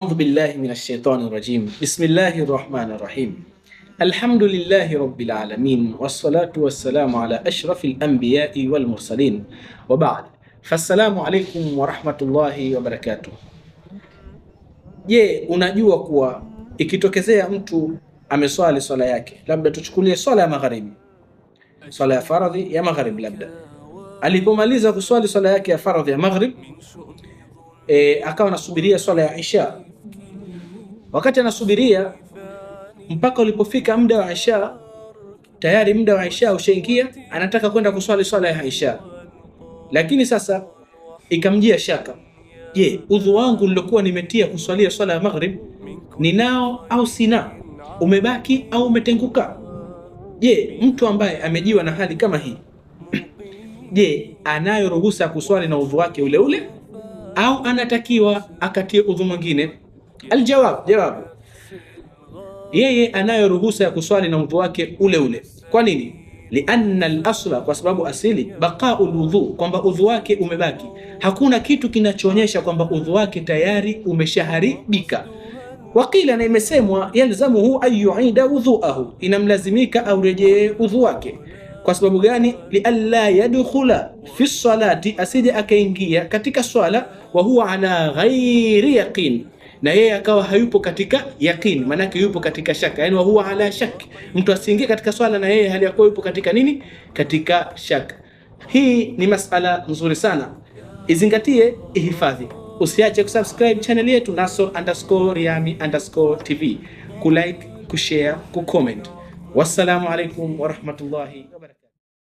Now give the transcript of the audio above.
أعوذ بالله من الشيطان الرجيم. بسم الله الرحمن الرحيم. الحمد لله رب العالمين والصلاة والسلام على أشرف الأنبياء والمرسلين وبعد فالسلام عليكم ورحمة الله وبركاته. Je, unajua kuwa ikitokezea mtu ameswali swala yake, labda tuchukulie swala ya magharibi, swala ya faradhi ya magharibi, labda alipomaliza kuswali swala yake ya faradhi ya maghrib, akawa anasubiria swala ya isha. Wakati anasubiria mpaka ulipofika muda wa isha, tayari muda wa isha ushaingia, anataka kwenda kuswali swala ya isha. Lakini sasa ikamjia shaka, je, udhu wangu nilokuwa nimetia kuswalia swala ya maghrib ninao au sina? Umebaki au umetenguka? Je, mtu ambaye amejiwa na hali kama hii je, anayo ruhusa ya kuswali na udhu wake ule ule au anatakiwa akatie udhu mwingine? Jawabu, yeye anayo ruhusa ya kuswali na udhu wake ule ule. Kwa nini? Lianna al-asla, kwa sababu asili, baqaul wudhu, kwamba udhu wake umebaki. Hakuna kitu kinachoonyesha kwamba udhu wake tayari umeshaharibika. Wakila, na imesemwa, yalzamuhu an yuida wudhuahu, inamlazimika aurejee udhu wake. Kwa sababu gani? Lialla yadkhula fi salati, asije akaingia katika swala wa huwa ala ghairi yaqin, na yeye akawa hayupo katika yaqin, manake yupo katika shaka. Yani wa huwa ala shak, mtu asiingie katika swala na yeye hali yako yupo katika nini? Katika shaka. Hii ni masala nzuri sana, izingatie, ihifadhi. Usiache kusubscribe channel yetu Nasor_Riyami_TV, kulike, kushare, kucomment. Wassalamu alaikum warahmatullahi wabarakatuh.